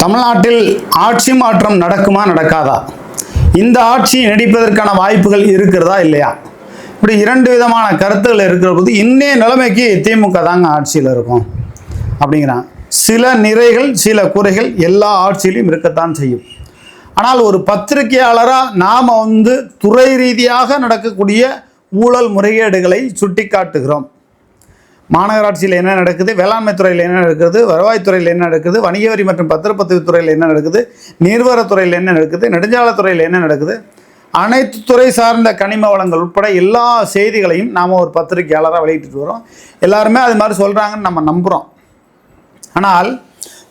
தமிழ்நாட்டில் ஆட்சி மாற்றம் நடக்குமா நடக்காதா? இந்த ஆட்சியை நீடிப்பதற்கான வாய்ப்புகள் இருக்கிறதா இல்லையா? இப்படி இரண்டு விதமான கருத்துக்கள் இருக்கிற போது இன்னைய நிலைமைக்கு திமுக தாங்க ஆட்சியில் இருக்கும் அப்படிங்கிறாங்க. சில நிறைகள் சில குறைகள் எல்லா ஆட்சியிலும் இருக்கத்தான் செய்யும். ஆனால் ஒரு பத்திரிகையாளராக நாம் துறை ரீதியாக நடக்கக்கூடிய ஊழல் முறைகேடுகளை சுட்டி காட்டுகிறோம். மாநகராட்சியில் என்ன நடக்குது, வேளாண்மை துறையில் என்ன நடக்குது, வருவாய்த்துறையில் என்ன நடக்குது, வணிக வரி மற்றும் பத்திரப்பதிவு துறையில் என்ன நடக்குது, நீர்வரத்துறையில் என்ன நடக்குது, நெடுஞ்சாலைத்துறையில் என்ன நடக்குது, அனைத்து துறை சார்ந்த கனிம வளங்கள் உட்பட எல்லா செய்திகளையும் நாம் ஒரு பத்திரிகையாளராக வெளியிட்டு வரோம். எல்லாருமே அது மாதிரி சொல்கிறாங்கன்னு நம்ம நம்புகிறோம். ஆனால்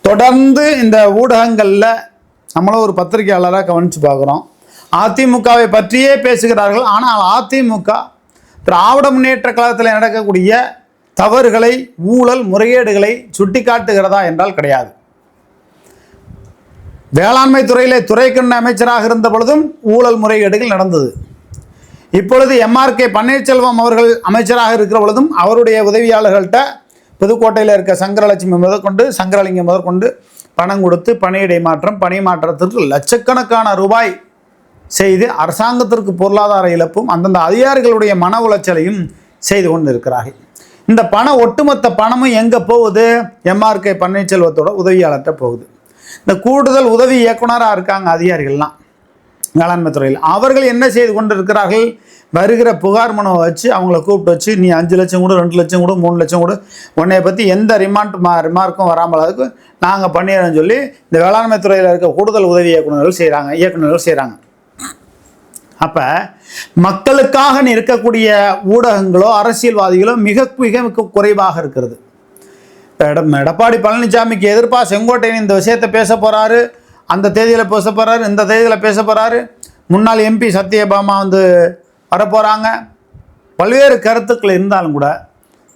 தொடர்ந்து இந்த ஊடகங்களில் நம்மளும் ஒரு பத்திரிகையாளராக கவனித்து பார்க்குறோம். அதிமுகவை பற்றியே பேசுகிறார்கள். ஆனால் அதிமுக திராவிட முன்னேற்ற கழகத்தில் நடக்கக்கூடிய தவறுகளை, ஊழல் முறைகேடுகளை சுட்டி காட்டுகிறதா என்றால் கிடையாது. வேளாண்மை துறையிலே துறைக்கண்ண அமைச்சராக இருந்த பொழுதும் ஊழல் முறைகேடுகள் நடந்தது. இப்பொழுது MRK பன்னீர்செல்வம் அவர்கள் அமைச்சராக இருக்கிற பொழுதும் அவருடைய உதவியாளர்கள்ட்ட புதுக்கோட்டையில் இருக்க சங்கரலட்சுமி முதற்கொண்டு சங்கரலிங்கம் முதற்கொண்டு பணம் கொடுத்து பணியிடை மாற்றம், பணி மாற்றத்திற்கு லட்சக்கணக்கான ரூபாய் செய்து அரசாங்கத்திற்கு பொருளாதார இழப்பும் அந்தந்த அதிகாரிகளுடைய மன உளைச்சலையும் செய்து கொண்டு இருக்கிறார்கள். இந்த பணம், ஒட்டுமொத்த பணமும் எங்கே போகுது? MRK பன்னீர்செல்வத்தோட உதவியாளர்கிட்ட போகுது. இந்த கூடுதல் உதவி இயக்குனராக இருக்காங்க அதிகாரிகள்லாம் வேளாண்மை துறையில். அவர்கள் என்ன செய்து கொண்டு இருக்கிறார்கள்? வருகிற புகார் மனுவை வச்சு அவங்கள கூப்பிட்டு வச்சு, நீ 5 லட்சம் கூட, 2 லட்சம் கூட, 3 லட்சம் கூட, உன்னை பற்றி எந்த ரிமார்க்கும் வராமல் அதுக்கு நாங்கள் பண்ணிடுறோன்னு சொல்லி இந்த வேளாண்மை துறையில் இருக்க கூடுதல் உதவி இயக்குநர்கள் செய்கிறாங்க. அப்போ மக்களுக்காக இருக்கக்கூடிய ஊடகங்களோ அரசியல்வாதிகளோ மிக மிக குறைவாக இருக்கிறது. எடப்பாடி பழனிசாமிக்கு எதிர்ப்பாக செங்கோட்டையன் இந்த விஷயத்தை பேச போகிறாரு, அந்த தேதியில் பேச போகிறாரு, இந்த தேதியில் பேச போகிறாரு. முன்னாள் MP சத்யபாமா வரப்போகிறாங்க. பல்வேறு கருத்துக்கள் இருந்தாலும் கூட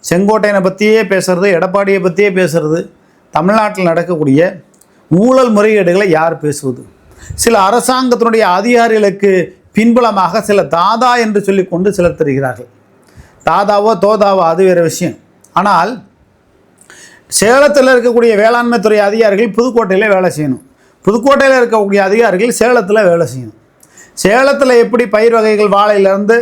செங்கோட்டையனை பற்றியே பேசுறது, எடப்பாடியை பற்றியே பேசுறது, தமிழ்நாட்டில் நடக்கக்கூடிய ஊழல் முறைகேடுகளை யார் பேசுவது? சில அரசாங்கத்தினுடைய அதிகாரிகளுக்கு பின்புலமாக சில தாதா என்று சொல்லிக்கொண்டு சிலர் தெரிகிறார்கள். தாதாவோ தோதாவோ அது வேறு விஷயம். ஆனால் சேலத்தில் இருக்கக்கூடிய வேளாண்மை துறை அதிகாரிகள் புதுக்கோட்டையில் வேலை செய்யணும், புதுக்கோட்டையில் இருக்கக்கூடிய அதிகாரிகள் சேலத்தில் வேலை செய்யணும். சேலத்தில் எப்படி பயிர் வகைகள் வாழையிலேருந்து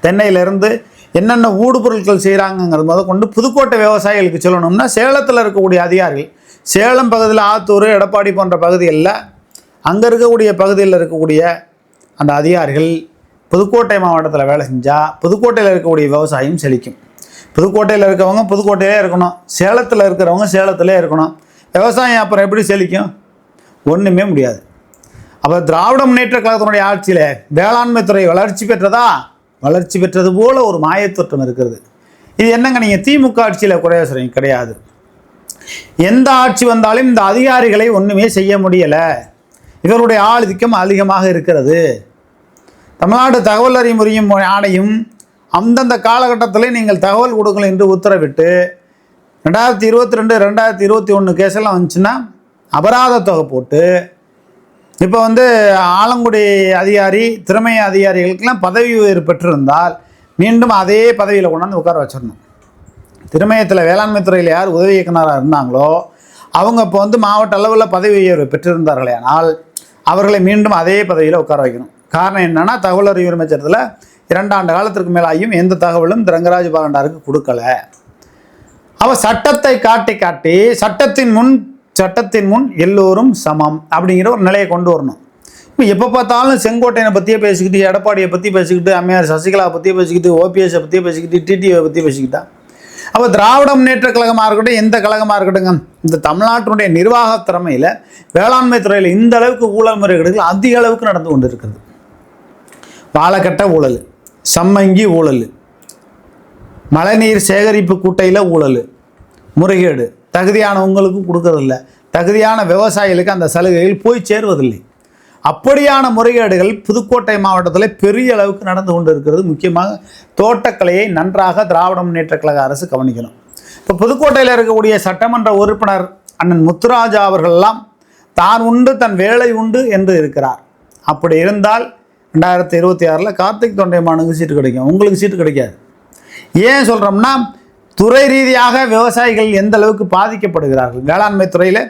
தென்னையிலேருந்து என்னென்ன ஊடுபொருட்கள் செய்கிறாங்கிறது முத கொண்டு புதுக்கோட்டை விவசாயிகளுக்கு சொல்லணும்னா சேலத்தில் இருக்கக்கூடிய அதிகாரிகள், சேலம் பகுதியில் ஆத்தூர், எடப்பாடி போன்ற பகுதிகளில் அங்கே இருக்கக்கூடிய பகுதியில் இருக்கக்கூடிய அந்த அதிகாரிகள் புதுக்கோட்டை மாவட்டத்தில் வேலை செஞ்சால் புதுக்கோட்டையில் இருக்கக்கூடிய விவசாயம் செழிக்கும். புதுக்கோட்டையில் இருக்கவங்க புதுக்கோட்டையிலே இருக்கணும், சேலத்தில் இருக்கிறவங்க சேலத்திலே இருக்கணும். விவசாயம் அப்புறம் எப்படி செழிக்கும்? ஒன்றுமே முடியாது. அப்போ திராவிட முன்னேற்ற கழகத்தினுடைய ஆட்சியில் வேளாண்மை துறை வளர்ச்சி பெற்றதா? வளர்ச்சி பெற்றது போல ஒரு மாயத்தோற்றம் இருக்கிறது. இது என்னங்க நீங்கள் திமுக ஆட்சியில் குறைய சொல்றீங்க? கிடையாது. எந்த ஆட்சி வந்தாலும் இந்த அதிகாரிகளை ஒன்றுமே செய்ய முடியலை. இவருடைய ஆதிக்கம் அதிகமாக இருக்கிறது. தமிழ்நாடு தகவல் அறிமுறையும் ஆணையம் அந்தந்த காலகட்டத்தில் நீங்கள் தகவல் கொடுங்கள் என்று உத்தரவிட்டு 2022 2021 கேஸெல்லாம் வந்துச்சுன்னா அபராத தொகை போட்டு இப்போ ஆலங்குடி அதிகாரி, திறமை அதிகாரிகளுக்கெல்லாம் பதவி உயர்வு பெற்றிருந்தால் மீண்டும் அதே பதவியில் கொண்டாந்து உட்கார வச்சிடணும். திருமயத்தில் வேளாண்மை துறையில் யார் உதவி இயக்குனராக இருந்தாங்களோ அவங்க இப்போ மாவட்ட அளவில் பதவி உயர்வு பெற்றிருந்தார்களே, ஆனால் அவர்களை மீண்டும் அதே பதவியில் உட்கார வைக்கணும். காரணம் என்னென்னா, தகவல் அறிவுரிமை சட்டத்தில் 2 ஆண்டு காலத்திற்கு மேலாயும் எந்த தகவலும் ரங்கராஜ் பாலண்டாருக்கு கொடுக்கல. அவர் சட்டத்தை காட்டி சட்டத்தின் முன் எல்லோரும் சமம் அப்படிங்கிற ஒரு நிலையை கொண்டு வரணும். இப்போ எப்போ பார்த்தாலும் செங்கோட்டையனை பற்றியே பேசிக்கிட்டு, எடப்பாடியை பற்றி பேசிக்கிட்டு, அம்மையார் சசிகலாவை பற்றியே பேசிக்கிட்டு, OPSஐ பற்றியே பேசிக்கிட்டு, TTIயை பற்றி பேசிக்கிட்டா அப்போ திராவிட முன்னேற்ற கழகமாக இருக்கட்டும், எந்த கழகமாக இருக்கட்டுங்க, இந்த தமிழ்நாட்டினுடைய நிர்வாக திறமையில் வேளாண்மை துறையில் இந்த அளவுக்கு ஊழல் முறைகேடுகள் அதிக அளவுக்கு நடந்து கொண்டு இருக்கிறது. வாழைக்கட்டை ஊழல், சம்மங்கி ஊழல், மழைநீர் சேகரிப்பு கூட்டையில் ஊழல் முறைகேடு, தகுதியானவங்களுக்கு கொடுக்கறதில்ல, தகுதியான விவசாயிகளுக்கு அந்த சலுகைகள் போய் சேருவதில்லை. அப்படியான முறைகேடுகள் புதுக்கோட்டை மாவட்டத்தில் பெரிய அளவுக்கு நடந்து கொண்டு இருக்கிறது. முக்கியமாக தோட்டக்கலையை நன்றாக திராவிட முன்னேற்ற கழக அரசு கவனிக்கணும். இப்போ புதுக்கோட்டையில் இருக்கக்கூடிய சட்டமன்ற உறுப்பினர் அண்ணன் முத்துராஜா அவர்களெல்லாம் தான் உண்டு தன் வேலை உண்டு என்று இருக்கிறார். அப்படி இருந்தால் 2026 கார்த்திக் தொண்டைமானுக்கு சீட்டு கிடைக்கும், உங்களுக்கு சீட்டு கிடைக்காது. ஏன் சொல்கிறோம்னா, துறை ரீதியாக விவசாயிகள் எந்த அளவுக்கு பாதிக்கப்படுகிறார்கள்? வேளாண்மை துறையில்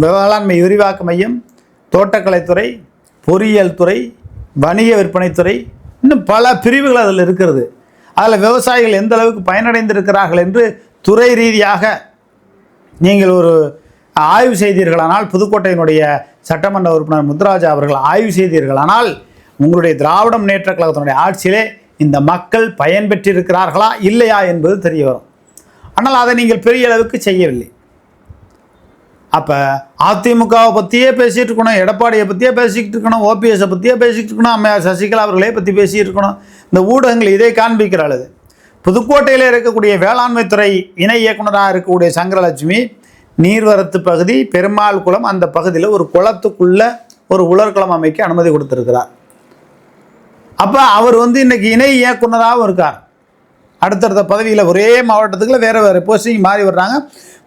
வேளாண்மை விரிவாக்க மையம், தோட்டக்கலைத்துறை, பொறியியல் துறை, வணிக விற்பனைத்துறை, இன்னும் பல பிரிவுகள் அதில் இருக்கிறது. அதில் விவசாயிகள் எந்த அளவுக்கு பயனடைந்திருக்கிறார்கள் என்று துறை ரீதியாக நீங்கள் ஒரு ஆய்வு செய்தீர்களானால், புதுக்கோட்டையினுடைய சட்டமன்ற உறுப்பினர் முத்துராஜா அவர்கள் ஆய்வு செய்தீர்களானால், உங்களுடைய திராவிட முன்னேற்ற கழகத்தினுடைய ஆட்சியிலே இந்த மக்கள் பயன்பெற்றிருக்கிறார்களா இல்லையா என்பது தெரிய வரும். ஆனால் அதை நீங்கள் பெரிய அளவுக்கு செய்யவில்லை. அப்போ அதிமுகவை பற்றியே பேசிகிட்டு இருக்கணும், எடப்பாடியை பற்றியே பேசிக்கிட்டு இருக்கணும், ஓபிஎஸை பற்றியே பேசிக்கிட்டு இருக்கணும், அம்மையார் சசிகலா அவர்களே பற்றி பேசிகிட்டு இருக்கணும். இந்த ஊடகங்கள் இதை காண்பிக்கிறாள். புதுக்கோட்டையில் இருக்கக்கூடிய வேளாண்மை துறை இணை இயக்குநராக இருக்கக்கூடிய சங்கரலட்சுமி நீர்வரத்து பகுதி பெருமாள் குளம், அந்த பகுதியில் ஒரு குளத்துக்குள்ள ஒரு உலர்குளம் அமைக்க அனுமதி கொடுத்திருக்கிறார். அப்போ அவர் இன்னைக்கு இணை இயக்குநராகவும் இருக்கார். அடுத்தடுத்த பதவியில் ஒரே மாவட்டத்துக்குள்ள வேறு வேறு போஸ்டிங் மாறி வர்றாங்க.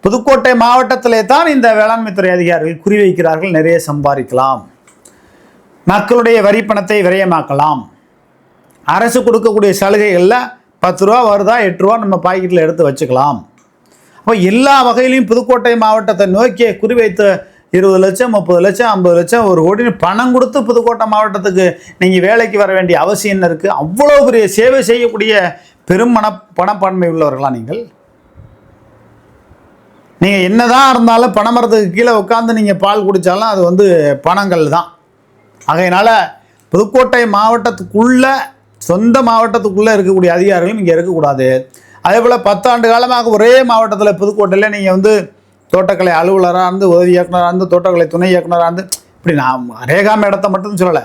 புதுக்கோட்டை மாவட்டத்திலே தான் இந்த வேளாண்மைத்துறை அதிகாரிகள் குறிவைக்கிறார்கள். நிறைய சம்பாதிக்கலாம், மக்களுடைய வரி பணத்தை விரயமாக்கலாம், அரசு கொடுக்கக்கூடிய சலுகைகளில் 10 ரூபா வருதா 8 ரூபா நம்ம பாக்கெட்டில் எடுத்து வச்சுக்கலாம். அப்போ எல்லா வகையிலையும் புதுக்கோட்டை மாவட்டத்தை நோக்கி குறிவைத்து 20 லட்சம் 30 லட்சம் 50 லட்சம் 1 கோடி பணம் கொடுத்து புதுக்கோட்டை மாவட்டத்துக்கு நீங்கள் வேலைக்கு வர வேண்டிய அவசியம் என்ன இருக்குது? அவ்வளோ பெரிய சேவை செய்யக்கூடிய பெரும் பணப்பான்மை உள்ளவர்களா நீங்கள்? நீங்கள் என்னதான் இருந்தாலும் பனைமரத்துக்கு கீழே உட்காந்து நீங்கள் பால் குடித்தாலும் அது பணங்கள் தான். ஆகையினால் புதுக்கோட்டை மாவட்டத்துக்குள்ள சொந்த மாவட்டத்துக்குள்ளே இருக்கக்கூடிய அதிகாரிகளும் இங்கே இருக்கக்கூடாது. அதே போல் 10 ஆண்டு காலமாக ஒரே மாவட்டத்தில் புதுக்கோட்டையில் நீங்கள் தோட்டக்கலை அலுவலராக இருந்து, உதவி இயக்குனராக இருந்து, தோட்டக்கலை துணை இயக்குனராக இருந்து, இப்படி நான் ரேகா மேடத்தை மட்டும் சொல்லலை,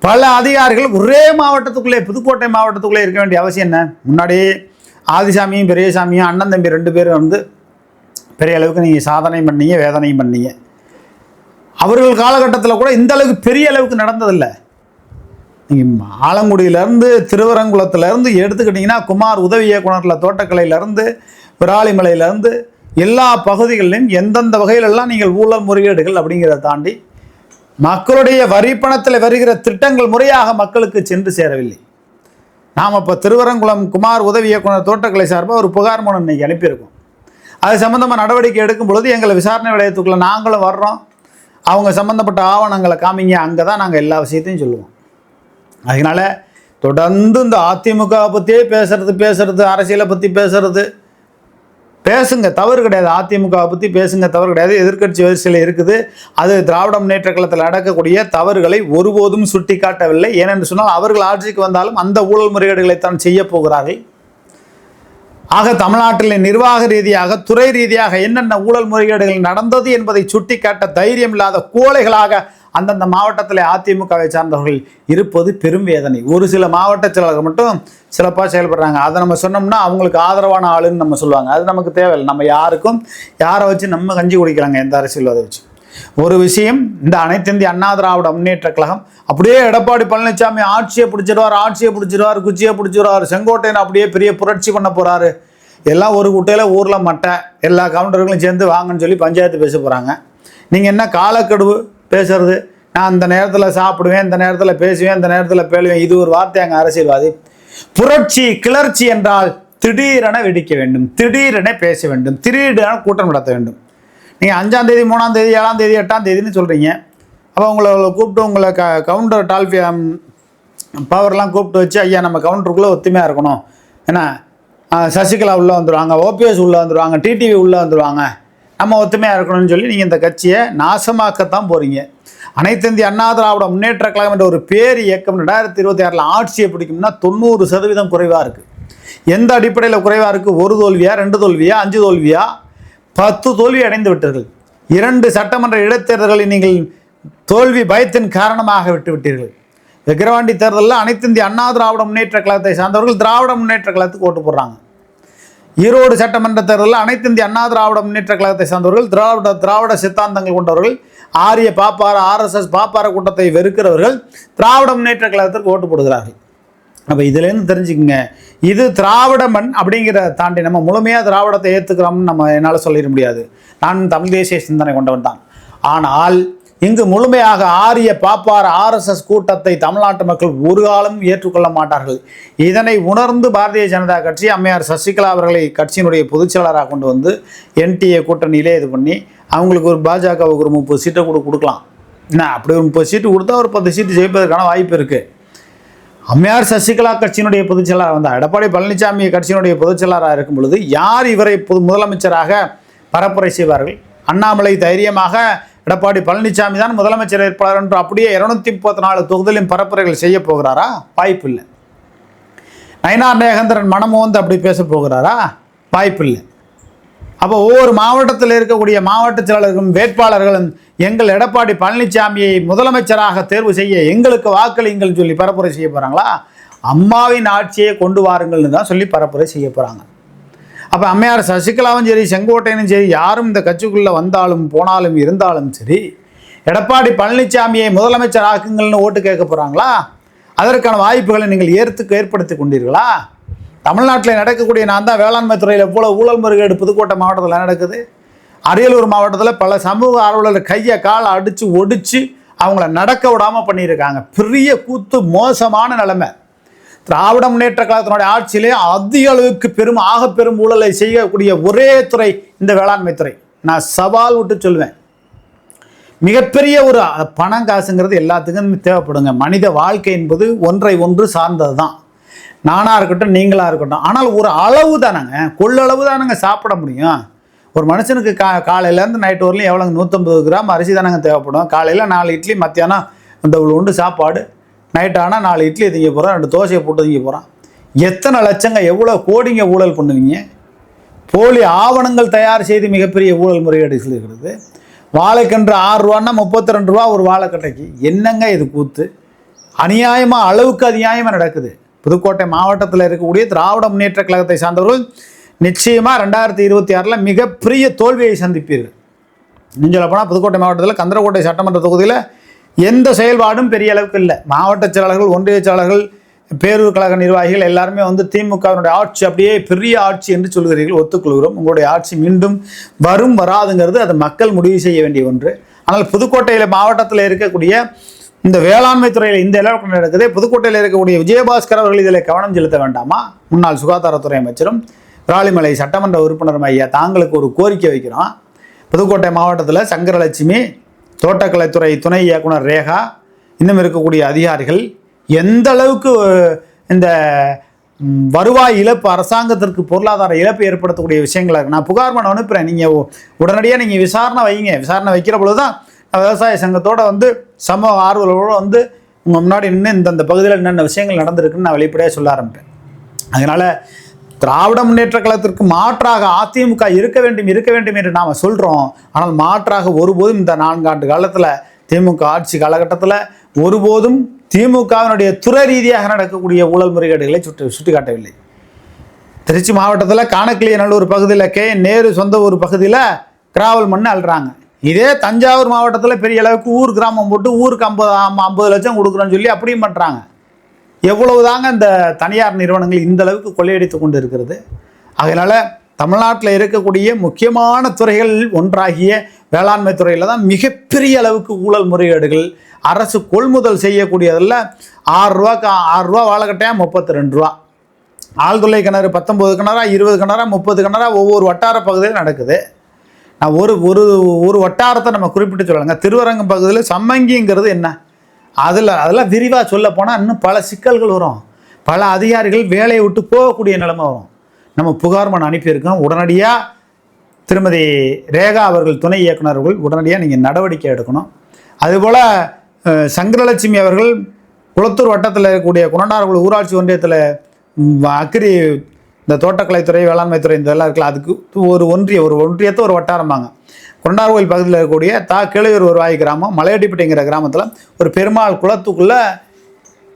பல அதிகாரிகள் ஒரே மாவட்டத்துக்குள்ளே புதுக்கோட்டை மாவட்டத்துக்குள்ளே இருக்க வேண்டிய அவசியம் என்ன? முன்னாடியே ஆதிசாமியும் பெரியசாமியும் அண்ணன் தம்பி 2 பேரும் பெரிய அளவுக்கு நீங்கள் சாதனையும் பண்ணீங்க, வேதனையும் பண்ணீங்க. அவர்கள் காலகட்டத்தில் கூட இந்த அளவுக்கு பெரிய அளவுக்கு நடந்ததில்லை. நீங்கள் ஆலங்குடியிலேருந்து திருவரங்குளத்துலேருந்து எடுத்துக்கிட்டிங்கன்னா, குமார் உதவி இயக்குனரில் தோட்டக்கலையிலேருந்து விராலிமலையிலேருந்து எல்லா பகுதிகளிலும் எந்தெந்த வகையிலெல்லாம் நீங்கள் ஊழல் முறைகேடுகள் அப்படிங்கிறத தாண்டி மக்களுடைய வரி பணத்தில் வருகிற திட்டங்கள் முறையாக மக்களுக்கு சென்று சேரவில்லை. நாம் இப்போ திருவரங்குளம் குமார் உதவி இயக்குனர் தோட்டக்கலை சார்பாக ஒரு புகார் மனு இன்னைக்கு அனுப்பியிருக்கோம். அது சம்மந்தமாக நடவடிக்கை எடுக்கும் பொழுது எங்களை விசாரணை நிலையத்துக்குள்ளே நாங்களும் வர்றோம், அவங்க சம்மந்தப்பட்ட ஆவணங்களை காமிங்க, அங்கே தான் நாங்கள் எல்லா விஷயத்தையும் சொல்லுவோம். அதனால் தொடர்ந்து இந்த அதிமுகவை பற்றியே பேசுறது, அரசியலை பற்றி பேசுங்க, தவறு கிடையாது. அதிமுகவை பற்றி பேசுங்க, தவறு கிடையாது. எதிர்க்கட்சி வரிசையில் இருக்குது. அது திராவிட முன்னேற்ற கழகத்தில் நடக்கக்கூடிய தவறுகளை ஒருபோதும் சுட்டி காட்டவில்லை. ஏனென்று சொன்னால் அவர்கள் ஆட்சிக்கு வந்தாலும் அந்த ஊழல் முறைகேடுகளைத்தான் செய்ய போகிறார்கள். ஆக தமிழ்நாட்டில் நிர்வாக ரீதியாக துறை ரீதியாக என்னென்ன ஊழல் முறைகேடுகள் நடந்தது என்பதை சுட்டி காட்ட தைரியம் இல்லாத கோழைகளாக அந்தந்த மாவட்டத்தில் அதிமுகவை சார்ந்தவர்கள் இருப்பது பெரும் வேதனை. ஒரு சில மாவட்ட செயலாளர்கள் மட்டும் சிறப்பாக செயல்படுறாங்க. அதை நம்ம சொன்னோம்னா அவங்களுக்கு ஆதரவான ஆளுன்னு நம்ம சொல்லுவாங்க. அது நமக்கு தேவையில்லை. நம்ம யாரை வச்சு நம்ம கஞ்சி குடிக்கலாங்க, எந்த அரசியல்வாதை வச்சு. ஒரு விஷயம், இந்த அனைத்து இந்திய அண்ணா திராவிட முன்னேற்ற கழகம் அப்படியே எடப்பாடி பழனிசாமி ஆட்சியை பிடிச்சிடுவார், குச்சியை பிடிச்சிடுவார், செங்கோட்டையன் அப்படியே பெரிய புரட்சி பண்ண போகிறாரு, எல்லாம் ஒரு குட்டையில் ஊரில் மட்டை, எல்லா கவுண்டர்களும் சேர்ந்து வாங்கன்னு சொல்லி பஞ்சாயத்து பேச போகிறாங்க. நீங்கள் என்ன காலக்கெடுவு பேசுறது? நான் இந்த நேரத்தில் சாப்பிடுவேன், இந்த நேரத்தில் பேசுவேன், இந்த நேரத்தில் பேழுவேன், இது ஒரு வார்த்தையாங்க அரசியல்வாதி? புரட்சி கிளர்ச்சி என்றால் திடீரென வெடிக்க வேண்டும், திடீரென பேச வேண்டும், திடீரென கூட்டம் நடத்த வேண்டும். நீங்கள் 5ஆம் தேதி 3ஆம் தேதி 7ஆம் தேதி 8ஆம் தேதின்னு சொல்கிறீங்க. அப்போ உங்களை கூப்பிட்டு உங்களை கவுண்டர் டால்ஃபி பவர்லாம் கூப்பிட்டு வச்சு, ஐயா நம்ம கவுண்டருக்குள்ளே ஒத்துமையாக இருக்கணும், ஏன்னா சசிகலா உள்ளே வந்துடுவாங்க, ஓபிஎஸ் உள்ளே வந்துடுவாங்க, டிடிவி உள்ளே வந்துடுவாங்க, நம்ம ஒத்துமையாக இருக்கணும்னு சொல்லி நீங்கள் இந்த கட்சியை நாசமாக்கத்தான் போகிறீங்க. அனைத்து இந்திய அண்ணா திராவிட முன்னேற்ற கழகம் என்ற ஒரு பேர் இயக்கம் 2026 ஆட்சியை பிடிக்கும்னா 90% குறைவாக இருக்குது. எந்த அடிப்படையில் குறைவாக இருக்குது? 1 தோல்வியா, 2 தோல்வியா, 5 தோல்வியா, 10 தோல்வி அடைந்து விட்டீர்கள். 2 சட்டமன்ற இடைத்தேர்தல்களை நீங்கள் தோல்வி பயத்தின் காரணமாக விட்டுவிட்டீர்கள். விக்கிரவாண்டி தேர்தலில் அனைத்து இந்திய அண்ணா திராவிட முன்னேற்ற கழகத்தை சார்ந்தவர்கள் திராவிட முன்னேற்ற கழகத்துக்கு ஓட்டு போடுறாங்க. ஈரோடு சட்டமன்ற தேர்தலில் அனைத்து இந்திய அண்ணா திராவிட முன்னேற்ற கழகத்தை சார்ந்தவர்கள் திராவிட சித்தாந்தங்கள் கொண்டவர்கள், ஆரிய பாப்பார RSS பாப்பார கூட்டத்தை வெறுக்கிறவர்கள் திராவிட முன்னேற்ற கழகத்திற்கு ஓட்டு போடுகிறார்கள். அப்போ இதுலேருந்து தெரிஞ்சுக்கங்க, இது திராவிட மண் அப்படிங்கிற தாண்டி நம்ம முழுமையாக திராவிடத்தை ஏற்றுக்கிறோம்னு என்னால் சொல்லிட முடியாது. நான் தமிழ் தேசிய சிந்தனை கொண்டவன் தான். ஆனால் இங்கு முழுமையாக ஆரிய பாப்பார RSS கூட்டத்தை தமிழ்நாட்டு மக்கள் ஒரு காலம் ஏற்றுக்கொள்ள மாட்டார்கள். இதனை உணர்ந்து பாரதிய ஜனதா கட்சி அம்மையார் சசிகலா அவர்களை கட்சியினுடைய பொதுச்செயலராக கொண்டு வந்து NTA கூட்டணியிலே இது பண்ணி அவங்களுக்கு ஒரு பாஜகவுக்கு ஒரு 30 சீட்டை கொடுக்கலாம். என்ன அப்படி ஒரு 30 சீட்டு கொடுத்தா ஒரு 10 சீட்டு ஜெயிப்பதற்கான வாய்ப்பு இருக்குது. அம்மையார் சசிகலா கட்சியினுடைய பொதுச்செயலராக வந்தால் எடப்பாடி பழனிசாமி கட்சியினுடைய பொதுச்செயலராக இருக்கும் பொழுது யார் இவரை முதலமைச்சராக பரப்புரை செய்வார்கள்? அண்ணாமலை தைரியமாக எடப்பாடி பழனிசாமி தான் முதலமைச்சர் வேட்பாளர் என்று அப்படியே 234 தொகுதியிலும் பரப்புரைகள் செய்ய போகிறாரா? வாய்ப்பு இல்லை. நயினார் நாகேந்திரன் மனமோந்து அப்படி பேச போகிறாரா? வாய்ப்பு இல்லை. அப்போ ஒவ்வொரு மாவட்டத்தில் இருக்கக்கூடிய மாவட்ட செயலாளர்களும் வேட்பாளர்களும் எங்கள் எடப்பாடி பழனிசாமியை முதலமைச்சராக தேர்வு செய்ய எங்களுக்கு வாக்களிங்கள் சொல்லி பரப்புரை செய்ய போகிறாங்களா? அம்மாவின் ஆட்சியை கொண்டு வாருங்கள்னு தான் சொல்லி பரப்புரை செய்ய போகிறாங்க. அப்போ அம்மையார் சசிகலாவும் சரி, செங்கோட்டையனும் சரி, யாரும் இந்த கட்சிக்குள்ளே வந்தாலும் போனாலும் இருந்தாலும் சரி, எடப்பாடி பழனிசாமியை முதலமைச்சர் ஆக்குங்கள்னு ஓட்டு கேட்க போகிறாங்களா? அதற்கான வாய்ப்புகளை நீங்கள் ஏற்படுத்தி கொண்டீர்களா? தமிழ்நாட்டில் நடக்கக்கூடிய நான் தான் வேளாண்மை துறையில் எவ்வளோ ஊழல் முறைகேடு புதுக்கோட்டை மாவட்டத்தில் நடக்குது. அரியலூர் மாவட்டத்தில் பல சமூக ஆர்வலர்கள் கையை காலை அடித்து ஒடிச்சு அவங்கள நடக்க விடாமல் பண்ணியிருக்காங்க. பெரிய கூத்து, மோசமான நிலைமை. திராவிட முன்னேற்ற கழகத்தினுடைய ஆட்சியிலே அதிக அளவுக்கு பெரும் ஊழலை செய்யக்கூடிய ஒரே துறை இந்த வேளாண்மை துறை. நான் சவால் விட்டு சொல்லுவேன். மிகப்பெரிய ஒரு பணம் காசுங்கிறது எல்லாத்துக்கும் தேவைப்படுங்க. மனித வாழ்க்கை என்பது ஒன்றை ஒன்று சார்ந்தது தான். நானாக இருக்கட்டும், நீங்களாக இருக்கட்டும். ஆனால் ஒரு அளவு தானேங்க, கொள்ளளவு தானேங்க சாப்பிட முடியும். ஒரு மனுஷனுக்கு காலையிலேருந்து நைட்டு வரலையும் எவ்வளோங்க? 150 கிராம் அரிசி தானேங்க தேவைப்படும். காலையில் 4 இட்லி, மத்தியானம் இந்த உண்டு சாப்பாடு, நைட் ஆனால் 4 இட்லி திங்க போகிறான், 2 தோசையை போட்டு திங்க போகிறான். எத்தனை லட்சங்க, எவ்வளோ கோடிங்க ஊழல் பண்ணுவீங்க? போலி ஆவணங்கள் தயார் செய்து மிகப்பெரிய ஊழல் முறையீடு இருக்கிறது. வாழைக்கன்று 6 ரூபான்னா 32 ரூபா ஒரு வாழைக்கட்டைக்கு. என்னங்க இது கூத்து? அநியாயமாக, அளவுக்கு அநியாயமாக நடக்குது. புதுக்கோட்டை மாவட்டத்தில் இருக்கக்கூடிய திராவிட முன்னேற்ற கழகத்தை சார்ந்தவர்கள் நிச்சயமாக 2026 மிகப்பெரிய தோல்வியை சந்திப்பீர்கள். இன்னும் சொல்ல போனால் புதுக்கோட்டை மாவட்டத்தில் கந்தரக்கோட்டை சட்டமன்ற தொகுதியில் எந்த செயல்பாடும் பெரிய அளவுக்கு இல்லை. மாவட்ட செயலாளர்கள், ஒன்றிய செயலாளர்கள், பேரூர் கழக நிர்வாகிகள் எல்லாருமே திமுகவினுடைய ஆட்சி அப்படியே பெரிய ஆட்சி என்று சொல்கிறீர்கள். ஒத்துக்கொள்கிறோம். உங்களுடைய ஆட்சி மீண்டும் வரும் வராதுங்கிறது அது மக்கள் முடிவு செய்ய வேண்டிய ஒன்று. ஆனால் புதுக்கோட்டையில் மாவட்டத்தில் இருக்கக்கூடிய இந்த வேளாண்மை துறையில் இந்த அளவுக்கு நடக்குது. புதுக்கோட்டையில் இருக்கக்கூடிய விஜயபாஸ்கர் அவர்கள் இதில் கவனம் செலுத்த வேண்டாமா? முன்னாள் சுகாதாரத்துறை அமைச்சரும் விராலிமலை சட்டமன்ற உறுப்பினரும் ஐயா, தாங்களுக்கு ஒரு கோரிக்கை வைக்கிறோம். புதுக்கோட்டை மாவட்டத்தில் சங்கரலட்சுமி, தோட்டக்கலைத்துறை துணை இயக்குனர் ரேகா, இன்னும் இருக்கக்கூடிய அதிகாரிகள் எந்த அளவுக்கு இந்த வருவாய் இழப்பு, அரசாங்கத்திற்கு பொருளாதார இழப்பு ஏற்படுத்தக்கூடிய விஷயங்களா இருக்கு. நான் புகார் மனு அனுப்புகிறேன். நீங்கள் உடனடியாக நீங்கள் விசாரணை வைங்க. விசாரணை வைக்கிற பொழுது தான் விவசாய சங்கத்தோடு சமூக ஆர்வலோடு உங்கள் முன்னாடி நின்று இந்த பகுதியில் என்னென்ன விஷயங்கள் நடந்திருக்குன்னு நான் வெளிப்படையாக சொல்ல ஆரம்பிப்பேன். அதனால் திராவிட முன்னேற்ற கழகத்திற்கு மாற்றாக அதிமுக இருக்க வேண்டும் என்று நாம் சொல்கிறோம். ஆனால் மாற்றாக ஒருபோதும் இந்த 4 ஆண்டு காலத்தில் திமுக ஆட்சி காலகட்டத்தில் ஒருபோதும் திமுகவினுடைய துறை ரீதியாக நடக்கக்கூடிய ஊழல் முறைகேடுகளை சுட்டிக்காட்டவில்லை. திருச்சி மாவட்டத்தில் காணக்கிளியநல்லூர் பகுதியில் நேரு சொந்த ஊர் பகுதியில் கிராவல் மண் அள்ளுறாங்க. இதே தஞ்சாவூர் மாவட்டத்தில் பெரிய அளவுக்கு ஊர் கிராமம் போட்டு ஊருக்கு 50 லட்சம் கொடுக்குறோன்னு சொல்லி அப்படியும் பண்ணுறாங்க. எவ்வளவு தாங்க இந்த தனியார் நிறுவனங்கள் இந்த அளவுக்கு கொள்ளையடித்து கொண்டு இருக்கிறது. அதனால் தமிழ்நாட்டில் இருக்கக்கூடிய முக்கியமான துறைகள் ஒன்றாகிய வேளாண்மை துறையில் தான் மிகப்பெரிய அளவுக்கு ஊழல் முறைகேடுகள். அரசு கொள்முதல் செய்யக்கூடியதில் 6 ரூபா வாழைக்கட்டையாக 32 ரூபா, ஆழ்துளை கிணறு 19 கிணறா, 20 கிணறா, 30 கிணறா ஒவ்வொரு வட்டார பகுதியில் நடக்குது. நான் ஒரு வட்டாரத்தை நம்ம குறிப்பிட்டு சொல்லலைங்க. திருவரங்கம் பகுதியில் சம்மங்கிங்கிறது என்ன, அதெல்லாம் விரிவாக சொல்ல போனால் இன்னும் பல சிக்கல்கள் வரும். பல அதிகாரிகள் வேலையை விட்டு போகக்கூடிய நிலைமை வரும். நம்ம புகார் மனு அனுப்பியிருக்கோம். உடனடியாக திருமதி ரேகா அவர்கள் துணை இயக்குநர்கள் உடனடியாக நீங்கள் நடவடிக்கை எடுக்கணும். அதுபோல் சங்கரலட்சுமி அவர்கள் குளத்தூர் வட்டத்தில் இருக்கக்கூடிய குணண்டார்குளம் ஊராட்சி ஒன்றியத்தில் அக்கிரி இந்த தோட்டக்கலைத்துறை, வேளாண்மை துறை இதெல்லாம் இருக்குல்ல, அதுக்கு ஒரு ஒன்றியத்தை ஒரு வட்டாரம்பாங்க. கொண்டார்கோயில் பகுதியில் இருக்கக்கூடிய கிளையூர் வருவாய் கிராமம், மலையடிப்பட்டிங்கிற கிராமத்தில் ஒரு பெருமாள் குளத்துக்குள்ளே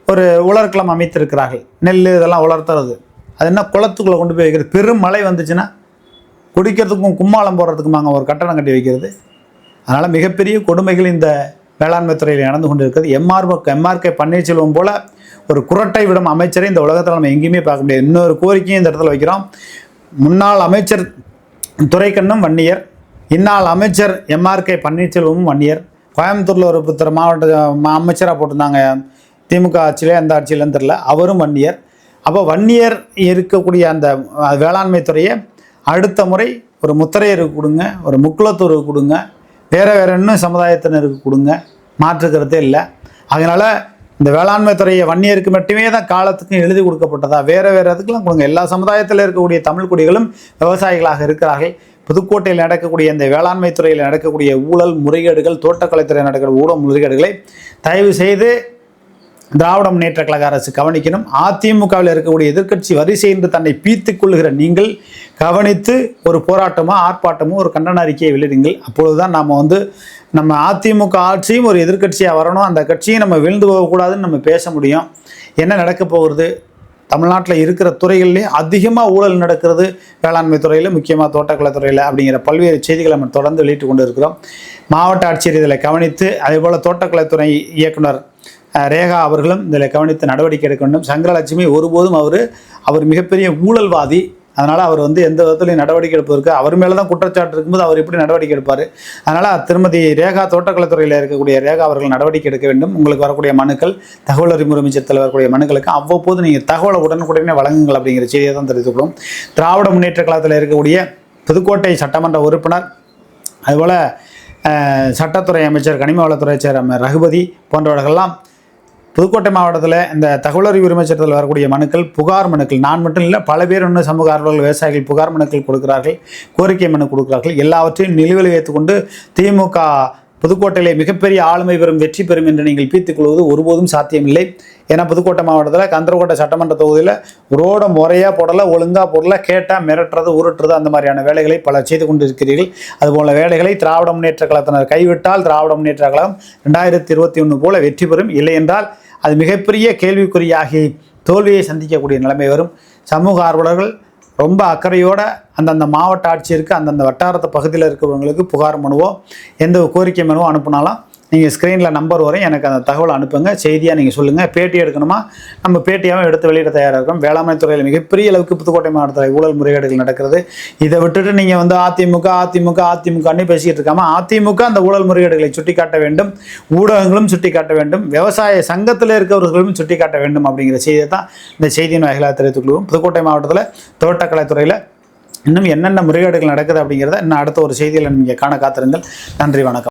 ஒரு உலர்குளம் அமைத்திருக்கிறார்கள். நெல் இதெல்லாம் உலர்த்துறது. அது என்ன குளத்துக்குள்ளே கொண்டு போய் வைக்கிறது. பெரும் மழை வந்துச்சுன்னா குடிக்கிறதுக்கும் கும்மாளம் போடுறதுக்குமாங்க ஒரு கட்டணம் கட்டி வைக்கிறது. அதனால் மிகப்பெரிய கொடுமைகள் இந்த வேளாண்மை துறையில் நடந்து கொண்டு இருக்கிறது. எம்ஆர்கே பன்னீர்செல்வம் போல் ஒரு குரட்டை விடும் அமைச்சரை இந்த உலகத்தில் நம்ம எங்கேயுமே பார்க்க முடியாது. இன்னொரு கோரிக்கையும் இந்த இடத்துல வைக்கிறோம். முன்னாள் அமைச்சர் துரைக்கண்ணும் வன்னியர், இந்நாள் அமைச்சர் எம்ஆர்கே பன்னீர்செல்வமும் வன்னியர். கோயம்புத்தூரில் ஒரு புத்தர் மாவட்ட அமைச்சராக போட்டிருந்தாங்க, திமுக ஆட்சியிலே அந்த ஆட்சியிலன்னு தெரில, அவரும் வன்னியர். அப்போ வன்னியர் இருக்கக்கூடிய அந்த வேளாண்மை துறையை அடுத்த முறை ஒரு முத்திரையருக்கு கொடுங்க, ஒரு முக்குளத்தூருக்கு கொடுங்க, வேறு இன்னும் சமுதாயத்தினருக்கு கொடுங்க, மாற்றுக்கிறதே இல்லை. அதனால் இந்த வேளாண்மை துறையை வன்னியருக்கு மட்டுமே தான் காலத்துக்கும் எழுதி கொடுக்கப்பட்டதா, வேறு இதுக்கெல்லாம் கொடுங்க. எல்லா சமுதாயத்தில் இருக்கக்கூடிய தமிழ் குடிகளும் விவசாயிகளாக இருக்கிறார்கள். புதுக்கோட்டையில் நடக்கக்கூடிய இந்த வேளாண்மை துறையில் நடக்கக்கூடிய ஊழல் முறைகேடுகள், தோட்டக்கலைத்துறையில் நடக்கிற ஊழல் முறைகேடுகளை தயவு செய்து திராவிட முன்னேற்ற கழக அரசு கவனிக்கணும். அதிமுகவில் இருக்கக்கூடிய எதிர்க்கட்சி வரிசை என்று தன்னை பீத்துக் கொள்ளுகிற நீங்கள் கவனித்து ஒரு போராட்டமோ ஆர்ப்பாட்டமோ ஒரு கண்டன அறிக்கையை வெளியிடுங்கள். அப்பொழுதுதான் நம்ம அதிமுக ஆட்சியும் ஒரு எதிர்க்கட்சியாக வரணும், அந்த கட்சியும் நம்ம வீழ்ந்து போகக்கூடாதுன்னு நம்ம பேச முடியும். என்ன நடக்க போகிறது? தமிழ்நாட்டில் இருக்கிற துறைகள்லேயே அதிகமாக ஊழல் நடக்கிறது வேளாண்மை துறையில், முக்கியமாக தோட்டக்கலைத்துறையில் அப்படிங்கிற பல்வேறு செய்திகளை நம்ம தொடர்ந்து வெளியிட்டு கொண்டு இருக்கிறோம். மாவட்ட ஆட்சியர் இதில் கவனித்து, அதேபோல் தோட்டக்கலைத்துறை இயக்குனர் ரேகா அவர்களும் இதில் கவனித்து நடவடிக்கை எடுக்க வேண்டும். சங்கரலட்சுமி ஒருபோதும் அவர் மிகப்பெரிய ஊழல்வாதி, அதனால் அவர் எந்த விதத்துலையும் நடவடிக்கை எடுப்பதற்கு அவர் மேலே தான் குற்றச்சாட்டு இருக்கும்போது அவர் எப்படி நடவடிக்கை எடுப்பார்? அதனால் திருமதி ரேகா, தோட்டக்கலைத்துறையில் இருக்கக்கூடிய ரேகா அவர்கள் நடவடிக்கை எடுக்க வேண்டும். உங்களுக்கு வரக்கூடிய மனுக்கள், தகவல் அறிமுறை அமைச்சத்தில் வரக்கூடிய மனுக்களுக்கு அவ்வப்போது நீங்கள் தகவலை உடனுக்குடனே வழங்குங்கள் அப்படிங்கிற செய்தியை தான் தெரிவித்துக்கிறோம். திராவிட முன்னேற்ற கழகத்தில் இருக்கக்கூடிய புதுக்கோட்டை சட்டமன்ற உறுப்பினர், அதுபோல் சட்டத்துறை அமைச்சர், கனிம வளத்துறை அமைச்சர் ரகுபதி போன்றவர்கள்லாம் புதுக்கோட்டை மாவட்டத்தில் இந்த தகவல் அறிவு உரிமை சட்டத்தில் வரக்கூடிய மனுக்கள், புகார் மனுக்கள், நான் மட்டும் இல்லை பல பேர் இன்னும் சமூக ஆர்வலர்கள், விவசாயிகள் புகார் மனுக்கள் கொடுக்கிறார்கள், கோரிக்கை மனு கொடுக்கிறார்கள். எல்லாவற்றையும் நிலுவையில் வைத்துக்கொண்டு திமுக புதுக்கோட்டையிலே மிகப்பெரிய ஆளுமை பெறும், வெற்றி பெறும் என்று நீங்கள் பீத்துக் கொள்வது ஒருபோதும் சாத்தியமில்லை. ஏன்னா புதுக்கோட்டை மாவட்டத்தில் கந்தரக்கோட்டை சட்டமன்ற தொகுதியில் ரோடை முறையாக போடலை, ஒழுங்காக போடலை, கேட்டால் மிரட்டுறது, உருட்டுறது, அந்த மாதிரியான வேலைகளை பலர் செய்து கொண்டு இருக்கிறீர்கள். அதுபோல வேலைகளை திராவிட முன்னேற்ற கழகத்தினர் கைவிட்டால் திராவிட முன்னேற்ற கழகம் 2021 போல வெற்றி பெறும். இல்லை என்றால் அது மிகப்பெரிய கேள்விக்குறியாகி தோல்வியை சந்திக்கக்கூடிய நிலைமை வரும். சமூக ஆர்வலர்கள் ரொம்ப அக்கறையோடு அந்தந்த மாவட்ட ஆட்சியருக்கு, அந்தந்த வட்டாரத்து பகுதியில் இருக்கிறவங்களுக்கு புகார் மனுவோ எந்த கோரிக்கை மனுவோ அனுப்புனாலும் நீங்கள் ஸ்க்ரீனில் நம்பர் வரும், எனக்கு அந்த தகவல் அனுப்புங்க, செய்தியாக நீங்கள் சொல்லுங்கள். பேட்டி எடுக்கணுமா, நம்ம பேட்டியாகவும் எடுத்து வெளியிட தயாராக இருக்கும். வேளாண்மை துறையில் மிகப்பெரிய அளவுக்கு புதுக்கோட்டை மாவட்டத்தில் ஊழல் முறைகேடுகள் நடக்கிறது. இதை விட்டுட்டு நீங்கள் அதிமுகன்னு பேசிக்கிட்டு இருக்காமல் அதிமுக அந்த ஊழல் முறைகேடுகளை சுட்டிக்காட்ட வேண்டும், ஊடகங்களும் சுட்டிக்காட்ட வேண்டும், விவசாய சங்கத்தில் இருக்கிறவர்களும் சுட்டிக்காட்ட வேண்டும் அப்படிங்கிற செய்தியை தான் இந்த செய்தியின் வாயிலாக தெரிவித்துக் கொள்வோம். புதுக்கோட்டை மாவட்டத்தில் தோட்டக்கலைத்துறையில் இன்னும் என்னென்ன முறைகேடுகள் நடக்குது அப்படிங்கிறத இன்னும் அடுத்த ஒரு செய்தியில் நீங்கள் காண காத்திருங்கள். நன்றி, வணக்கம்.